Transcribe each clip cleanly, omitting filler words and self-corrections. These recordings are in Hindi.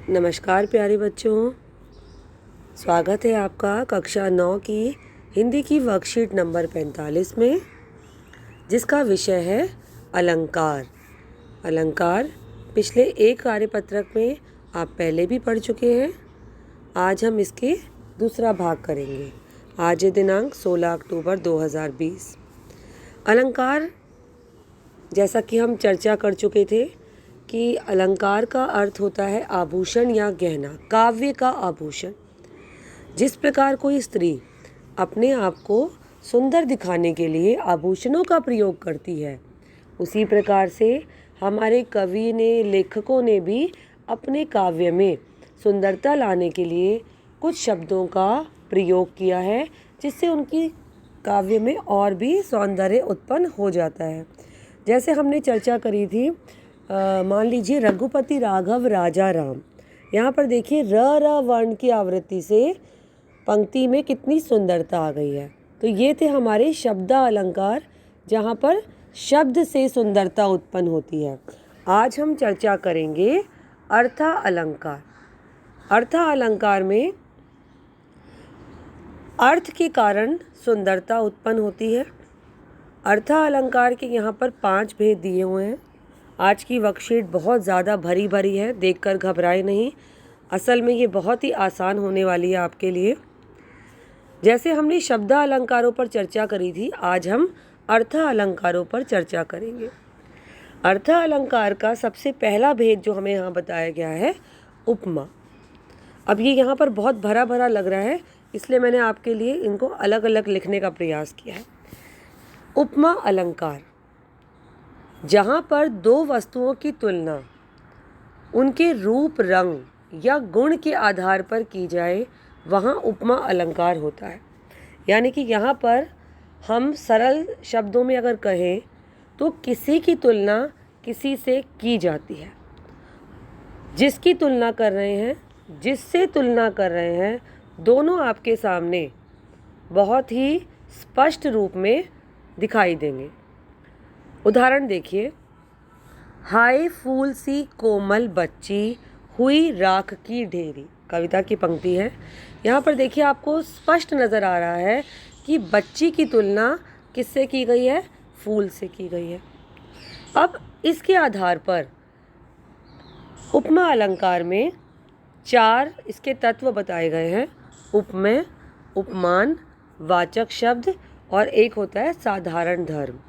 नमस्कार प्यारे बच्चों, स्वागत है आपका कक्षा 9 की हिंदी की वर्कशीट नंबर 45 में, जिसका विषय है अलंकार। अलंकार पिछले एक कार्यपत्रक में आप पहले भी पढ़ चुके हैं। आज हम इसके दूसरा भाग करेंगे। आज है दिनांक 16 अक्टूबर 2020। अलंकार, जैसा कि हम चर्चा कर चुके थे कि अलंकार का अर्थ होता है आभूषण या गहना, काव्य का आभूषण। जिस प्रकार कोई स्त्री अपने आप को सुंदर दिखाने के लिए आभूषणों का प्रयोग करती है, उसी प्रकार से हमारे कवि ने, लेखकों ने भी अपने काव्य में सुंदरता लाने के लिए कुछ शब्दों का प्रयोग किया है, जिससे उनकी काव्य में और भी सौंदर्य उत्पन्न हो जाता है। जैसे हमने चर्चा करी थी, मान लीजिए रघुपति राघव राजा राम। यहाँ पर देखिए र वर्ण की आवृत्ति से पंक्ति में कितनी सुंदरता आ गई है। तो ये थे हमारे शब्दा अलंकार, जहाँ पर शब्द से सुंदरता उत्पन्न होती है। आज हम चर्चा करेंगे अर्था अलंकार। अर्था अलंकार में अर्थ के कारण सुंदरता उत्पन्न होती है। अर्था अलंकार के यहाँ पर 5 भेद दिए हुए हैं। आज की वर्कशीट बहुत ज़्यादा भरी भरी है, देखकर घबराए नहीं। असल में ये बहुत ही आसान होने वाली है आपके लिए। जैसे हमने शब्दा अलंकारों पर चर्चा करी थी, आज हम अर्था अलंकारों पर चर्चा करेंगे। अर्था अलंकार का सबसे पहला भेद जो हमें यहाँ बताया गया है, उपमा। अब ये यहाँ पर बहुत भरा भरा लग रहा है, इसलिए मैंने आपके लिए इनको अलग अलग लिखने का प्रयास किया है। उपमा अलंकार, जहाँ पर दो वस्तुओं की तुलना उनके रूप, रंग या गुण के आधार पर की जाए, वहाँ उपमा अलंकार होता है। यानी कि यहाँ पर हम सरल शब्दों में अगर कहें तो किसी की तुलना किसी से की जाती है। जिसकी तुलना कर रहे हैं, जिससे तुलना कर रहे हैं, दोनों आपके सामने बहुत ही स्पष्ट रूप में दिखाई देंगे। उदाहरण देखिए, हाय फूल सी कोमल बच्ची, हुई राख की ढेरी। कविता की पंक्ति है। यहाँ पर देखिए आपको स्पष्ट नज़र आ रहा है कि बच्ची की तुलना किससे की गई है? फूल से की गई है। अब इसके आधार पर उपमा अलंकार में 4 इसके तत्व बताए गए हैं: उपमेय, उपमान, वाचक शब्द और एक होता है साधारण धर्म।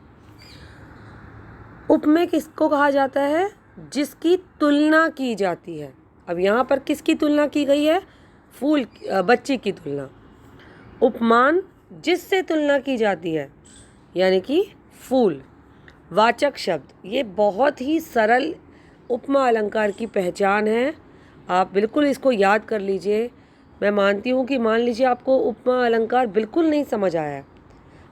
उपमेय किसको कहा जाता है? जिसकी तुलना की जाती है। अब यहाँ पर किसकी तुलना की गई है? बच्ची की तुलना। उपमान, जिससे तुलना की जाती है, यानी कि फूल। वाचक शब्द, ये बहुत ही सरल उपमा अलंकार की पहचान है। आप बिल्कुल इसको याद कर लीजिए। मैं मानती हूँ कि मान लीजिए आपको उपमा अलंकार बिल्कुल नहीं समझ आया,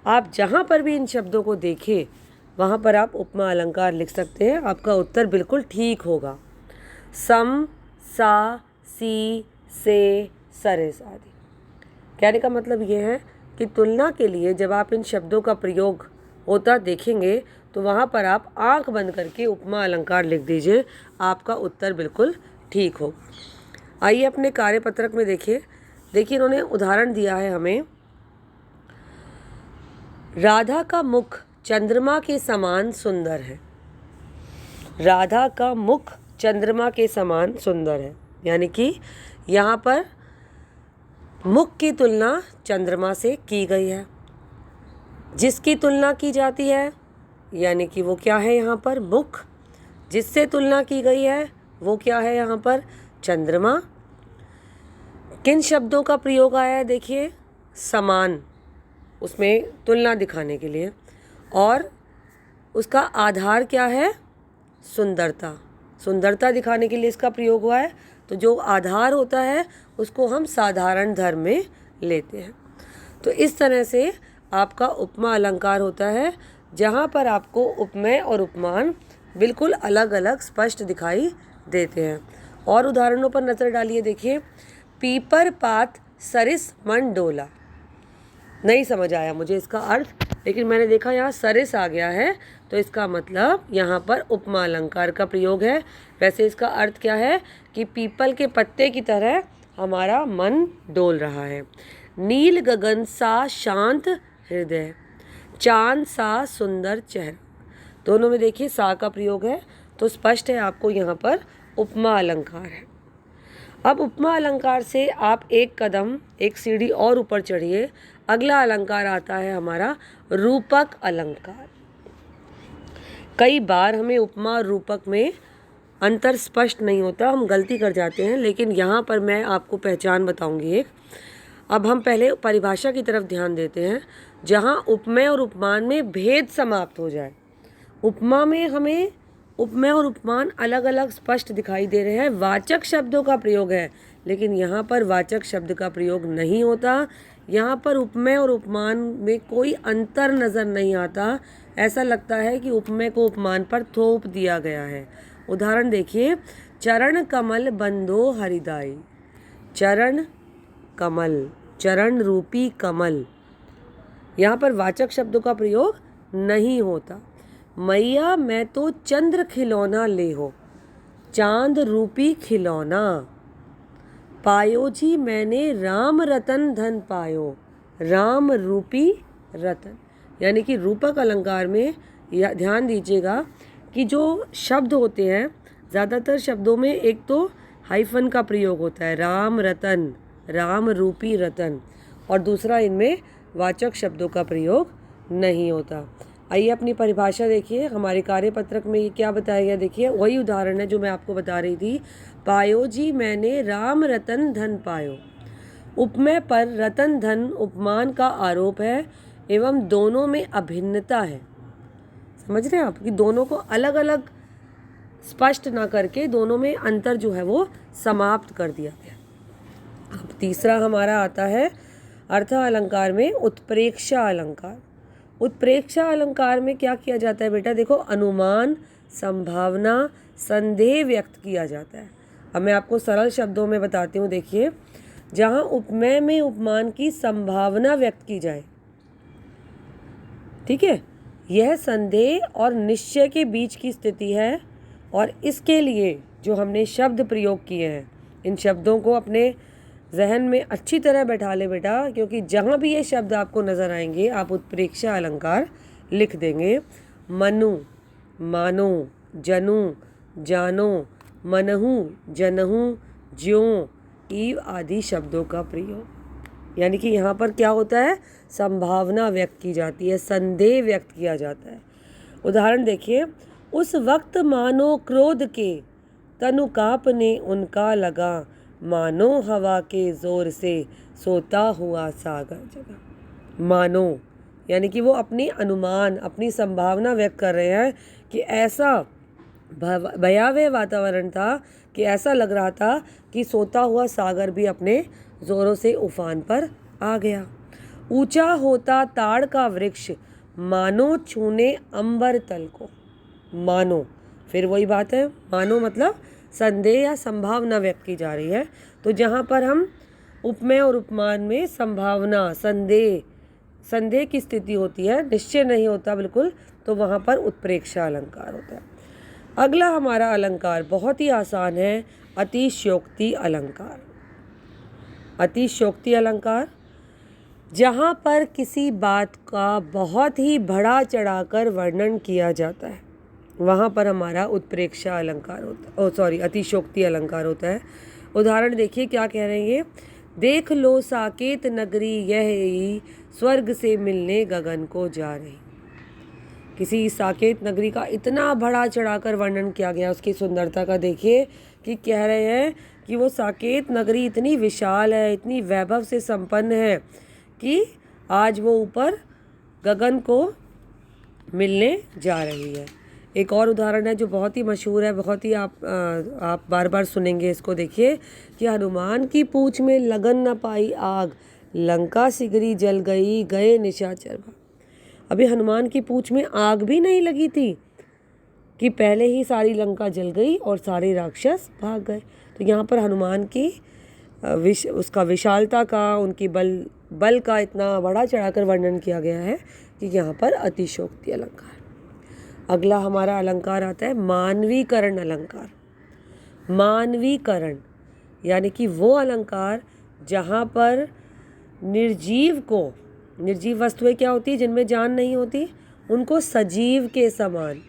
आप जहाँ पर भी इन शब्दों को देखें, वहाँ पर आप उपमा अलंकार लिख सकते हैं। आपका उत्तर बिल्कुल ठीक होगा। सम, सा, सी, से, सरेस आदि। कहने का मतलब ये है कि तुलना के लिए जब आप इन शब्दों का प्रयोग होता देखेंगे, तो वहाँ पर आप आंख बंद करके उपमा अलंकार लिख दीजिए, आपका उत्तर बिल्कुल ठीक हो। आइए अपने कार्यपत्रक में देखिए इन्होंने उदाहरण दिया है हमें। राधा का मुख चंद्रमा के समान सुंदर है। राधा का मुख चंद्रमा के समान सुंदर है, यानी कि यहाँ पर मुख की तुलना चंद्रमा से की गई है। जिसकी तुलना की जाती है, यानी कि वो क्या है यहाँ पर? मुख। जिससे तुलना की गई है, वो क्या है यहाँ पर? चंद्रमा। किन शब्दों का प्रयोग आया है? देखिए, समान, उसमें तुलना दिखाने के लिए, और उसका आधार क्या है? सुंदरता। सुंदरता दिखाने के लिए इसका प्रयोग हुआ है। तो जो आधार होता है उसको हम साधारण धर्म में लेते हैं। तो इस तरह से आपका उपमा अलंकार होता है, जहाँ पर आपको उपमेय और उपमान बिल्कुल अलग अलग स्पष्ट दिखाई देते हैं। और उदाहरणों पर नज़र डालिए। देखिए, पीपर पात सरिस मन डोला। नहीं समझ आया मुझे इसका अर्थ, लेकिन मैंने देखा यहाँ सरिस आ गया है, तो इसका मतलब यहाँ पर उपमा अलंकार का प्रयोग है। वैसे इसका अर्थ क्या है कि पीपल के पत्ते की तरह हमारा मन डोल रहा है। नील गगन सा शांत हृदय, चांद सा सुंदर चेहरा, दोनों में देखिए सा का प्रयोग है, तो स्पष्ट है आपको यहाँ पर उपमा अलंकार है। अब उपमा अलंकार से आप एक कदम, एक सीढ़ी और ऊपर चढ़िए। अगला अलंकार आता है हमारा रूपक अलंकार। कई बार हमें उपमा और रूपक में अंतर स्पष्ट नहीं होता, हम गलती कर जाते हैं, लेकिन यहाँ पर मैं आपको पहचान बताऊंगी एक। अब हम पहले परिभाषा की तरफ ध्यान देते हैं, जहाँ उपमेय और उपमान में भेद समाप्त हो जाए। उपमा में हमें उपमेय और उपमान अलग अलग स्पष्ट दिखाई दे रहे हैं, वाचक शब्दों का प्रयोग है, लेकिन यहाँ पर वाचक शब्द का प्रयोग नहीं होता। यहाँ पर उपमेय और उपमान में कोई अंतर नज़र नहीं आता, ऐसा लगता है कि उपमेय को उपमान पर थोप दिया गया है। उदाहरण देखिए, चरण कमल बंदो हरिदाई। चरण कमल, चरण रूपी कमल, यहाँ पर वाचक शब्दों का प्रयोग नहीं होता। मैया मैं तो चंद्र खिलौना ले हो, चांद रूपी खिलौना। पायो जी मैंने राम रतन धन पायो, राम रूपी रतन। यानी कि रूपक अलंकार में ध्यान दीजिएगा कि जो शब्द होते हैं, ज़्यादातर शब्दों में एक तो हाइफन का प्रयोग होता है, राम रतन, राम रूपी रतन, और दूसरा इनमें वाचक शब्दों का प्रयोग नहीं होता। आइए अपनी परिभाषा देखिए, हमारे कार्यपत्रक में ये क्या बताया गया देखिए, वही उदाहरण है जो मैं आपको बता रही थी। पायो जी मैंने राम रतन धन पायो। उपमेय पर रतन धन उपमान का आरोप है एवं दोनों में अभिन्नता है। समझ रहे हैं आप कि दोनों को अलग अलग स्पष्ट ना करके दोनों में अंतर जो है वो समाप्त कर दिया गया। अब तीसरा हमारा आता है अर्थ अलंकार में उत्प्रेक्षा अलंकार। उत्प्रेक्षा अलंकार में क्या किया जाता है बेटा, देखो अनुमान, संभावना, संदेह व्यक्त किया जाता है। अब मैं आपको सरल शब्दों में बताती हूँ। देखिए, जहाँ उपमेय में उपमान की संभावना व्यक्त की जाए, ठीक है, यह संदेह और निश्चय के बीच की स्थिति है, और इसके लिए जो हमने शब्द प्रयोग किए हैं, इन शब्दों को अपने जहन में अच्छी तरह बैठा ले बेटा, क्योंकि जहाँ भी ये शब्द आपको नज़र आएंगे आप उत्प्रेक्षा अलंकार लिख देंगे। मनु, मानो, जनु, जानो, मनहु, जनहु, ज्यों, ईव आदि शब्दों का प्रयोग। यानी कि यहाँ पर क्या होता है, संभावना व्यक्त की जाती है, संदेह व्यक्त किया जाता है। उदाहरण देखिए, उस वक्त मानो क्रोध के तनु कांपने उनका लगा, मानो हवा के जोर से सोता हुआ सागर जगा। मानो यानी कि वो अपनी अनुमान, अपनी संभावना व्यक्त कर रहे हैं कि ऐसा भयावह वातावरण था कि ऐसा लग रहा था कि सोता हुआ सागर भी अपने जोरों से उफान पर आ गया। ऊंचा होता ताड़ का वृक्ष, मानो छूने अंबर तल को। मानो, फिर वही बात है, मानो मतलब संदेह या संभावना व्यक्त की जा रही है। तो जहाँ पर हम उपमेय और उपमान में संभावना, संदेह की स्थिति होती है, निश्चय नहीं होता बिल्कुल, तो वहाँ पर उत्प्रेक्षा अलंकार होता है। अगला हमारा अलंकार बहुत ही आसान है, अतिशयोक्ति अलंकार। अतिशयोक्ति अलंकार, जहाँ पर किसी बात का बहुत ही बढ़ा चढ़ाकर वर्णन किया जाता है, वहाँ पर हमारा उत्प्रेक्षा अलंकार होता है, अतिशयोक्ति अलंकार होता है। उदाहरण देखिए क्या कह रहे हैं ये, देख लो साकेत नगरी यह ही, स्वर्ग से मिलने गगन को जा रही। किसी साकेत नगरी का इतना बढ़ा चढ़ाकर वर्णन किया गया, उसकी सुंदरता का देखिए कि कह रहे हैं कि वो साकेत नगरी इतनी विशाल है, इतनी वैभव से संपन्न है कि आज वो ऊपर गगन को मिलने जा रही है। एक और उदाहरण है जो बहुत ही मशहूर है, बहुत ही आप बार बार सुनेंगे इसको। देखिए कि हनुमान की पूंछ में लगन न पाई आग, लंका सिगरी जल गई, गए निशाचर भाग। अभी हनुमान की पूंछ में आग भी नहीं लगी थी कि पहले ही सारी लंका जल गई और सारे राक्षस भाग गए। तो यहाँ पर हनुमान की उसका विशालता का, उनकी बल का इतना बढ़ा चढ़ाकर वर्णन किया गया है कि यहाँ पर अतिशयोक्ति अलंकार। अगला हमारा अलंकार आता है मानवीकरण अलंकार। मानवीकरण यानी कि वो अलंकार जहाँ पर निर्जीव को, निर्जीव वस्तुएं क्या होती है जिनमें जान नहीं होती, उनको सजीव के समान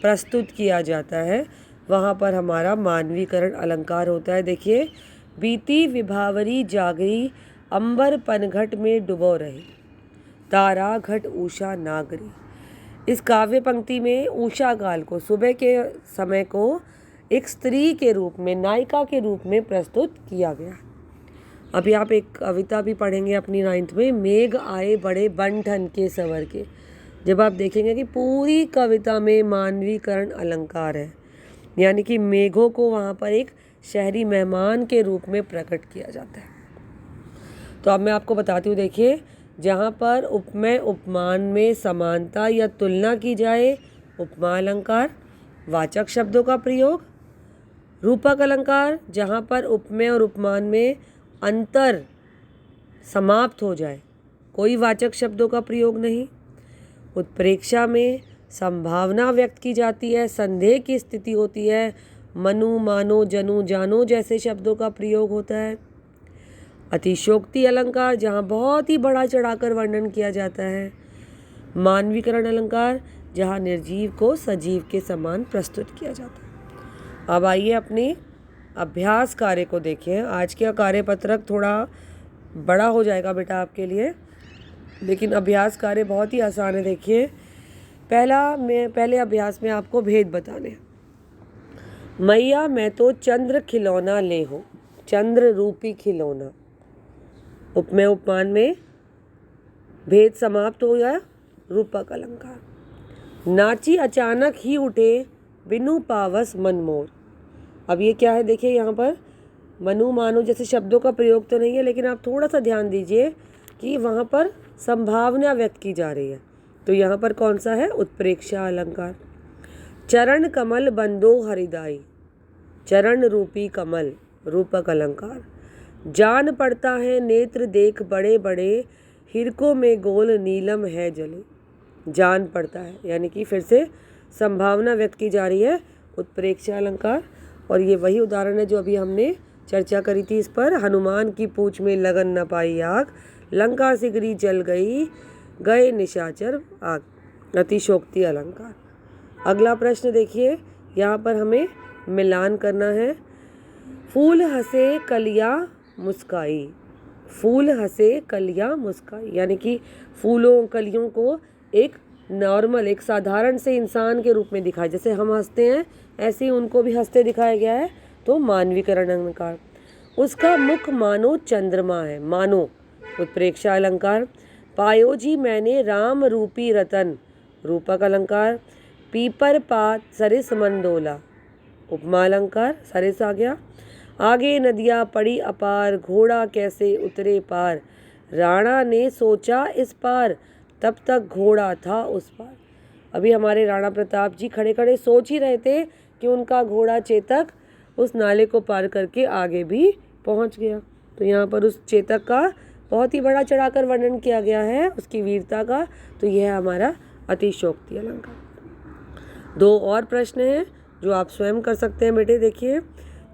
प्रस्तुत किया जाता है, वहाँ पर हमारा मानवीकरण अलंकार होता है। देखिए, बीती विभावरी जागरी, अंबर पनघट में डुबो रही, तारा घट उषा नागरी। इस काव्य पंक्ति में उषा काल को, सुबह के समय को एक स्त्री के रूप में, नायिका के रूप में प्रस्तुत किया गया। अभी आप एक कविता भी पढ़ेंगे अपनी 9th में, मेघ आए बड़े बन ठन के सवर के। जब आप देखेंगे कि पूरी कविता में मानवीकरण अलंकार है, यानी कि मेघों को वहाँ पर एक शहरी मेहमान के रूप में प्रकट किया जाता है। तो अब मैं आपको बताती हूँ, देखिए, जहाँ पर उपमेय उपमान में समानता या तुलना की जाए, उपमा अलंकार। वाचक शब्दों का प्रयोग। रूपक अलंकार, जहाँ पर उपमेय और उपमान में अंतर समाप्त हो जाए, कोई वाचक शब्दों का प्रयोग नहीं। उत्प्रेक्षा में संभावना व्यक्त की जाती है, संदेह की स्थिति होती है, मनु मानो जनु जानो जैसे शब्दों का प्रयोग होता है। अतिशोक्ति अलंकार, जहाँ बहुत ही बढ़ा चढ़ाकर वर्णन किया जाता है। मानवीकरण अलंकार, जहाँ निर्जीव को सजीव के समान प्रस्तुत किया जाता है। अब आइए अपने अभ्यास कार्य को देखें। आज का कार्यपत्रक थोड़ा बड़ा हो जाएगा बेटा आपके लिए, लेकिन अभ्यास कार्य बहुत ही आसान है। देखिए, पहले अभ्यास में आपको भेद बताने। मैया मैं तो चंद्र खिलौना ले हो, चंद्र रूपी खिलौना। उपमेय उपमान में भेद समाप्त हो गया। रूपक अलंकार। नाची अचानक ही उठे बिनु पावस मनमोर। अब ये क्या है, देखिए, यहाँ पर मनु मानो जैसे शब्दों का प्रयोग तो नहीं है, लेकिन आप थोड़ा सा ध्यान दीजिए कि वहाँ पर संभावना व्यक्त की जा रही है। तो यहाँ पर कौन सा है, उत्प्रेक्षा अलंकार। चरण कमल बंदो हरिदाई, चरण रूपी कमल, रूपक अलंकार। जान पड़ता है नेत्र देख बड़े बड़े, हिरकों में गोल नीलम है जले। जान पड़ता है यानी कि फिर से संभावना व्यक्त की जा रही है, उत्प्रेक्षा अलंकार। और ये वही उदाहरण है जो अभी हमने चर्चा करी थी इस पर। हनुमान की पूंछ में लगन न पाई आग, लंका सिगरी जल गई, गए निशाचर आग। अतिशोक्ति अलंकार। अगला प्रश्न देखिए, यहाँ पर हमें मिलान करना है। फूल हंसे कलियाँ मुस्काई, फूल हंसे कलियाँ मुस्काई, यानी कि फूलों कलियों को एक नॉर्मल, एक साधारण से इंसान के रूप में दिखाया, जैसे हम हंसते हैं ऐसे ही उनको भी हंसते दिखाया गया है। तो मानवीकरण अलंकार। उसका मुख मानो चंद्रमा है, मानो, उत्प्रेक्षा अलंकार। पायो जी मैंने राम रूपी रतन, रूपक अलंकार। पीपर पात सरिस मंडोला, उपमा अलंकार। सरिस आ गया। आगे नदियाँ पड़ी अपार, घोड़ा कैसे उतरे पार, राणा ने सोचा इस पार, तब तक घोड़ा था उस पार। अभी हमारे राणा प्रताप जी खड़े खड़े सोच ही रहे थे कि उनका घोड़ा चेतक उस नाले को पार करके आगे भी पहुंच गया। तो यहाँ पर उस चेतक का बहुत ही बड़ा चढ़ाकर वर्णन किया गया है, उसकी वीरता का। तो यह है हमारा अतिशोक्ति अलंकार। 2 और प्रश्न हैं जो आप स्वयं कर सकते हैं बेटे। देखिए,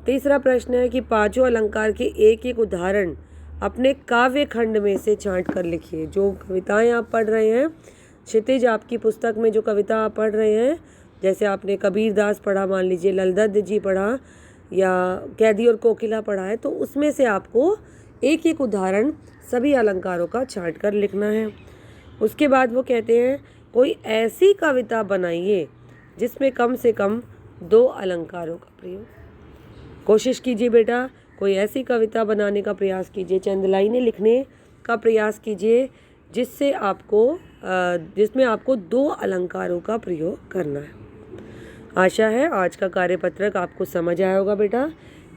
तीसरा प्रश्न है कि पांचों अलंकार के एक एक उदाहरण अपने काव्य खंड में से छांट कर लिखिए। जो कविताएं आप पढ़ रहे हैं, क्षितिज आपकी पुस्तक में जो कविता आप पढ़ रहे हैं, जैसे आपने कबीरदास पढ़ा, मान लीजिए ललदत्त जी पढ़ा, या कैदी और कोकिला पढ़ा है, तो उसमें से आपको एक एक उदाहरण सभी अलंकारों का छांट कर लिखना है। उसके बाद वो कहते हैं कोई ऐसी कविता बनाइए जिसमें कम से कम 2 अलंकारों का प्रयोग। कोशिश कीजिए बेटा, कोई ऐसी कविता बनाने का प्रयास कीजिए, चंद लाइनें लिखने का प्रयास कीजिए जिसमें आपको 2 अलंकारों का प्रयोग करना है। आशा है आज का कार्यपत्रक आपको समझ आया होगा बेटा।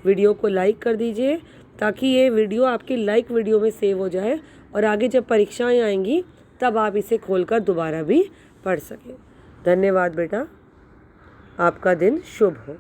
वीडियो को लाइक कर दीजिए ताकि ये वीडियो आपकी लाइक वीडियो में सेव हो जाए और आगे जब परीक्षाएं आएंगी तब आप इसे खोलकर दोबारा भी पढ़ सकें। धन्यवाद बेटा, आपका दिन शुभ हो।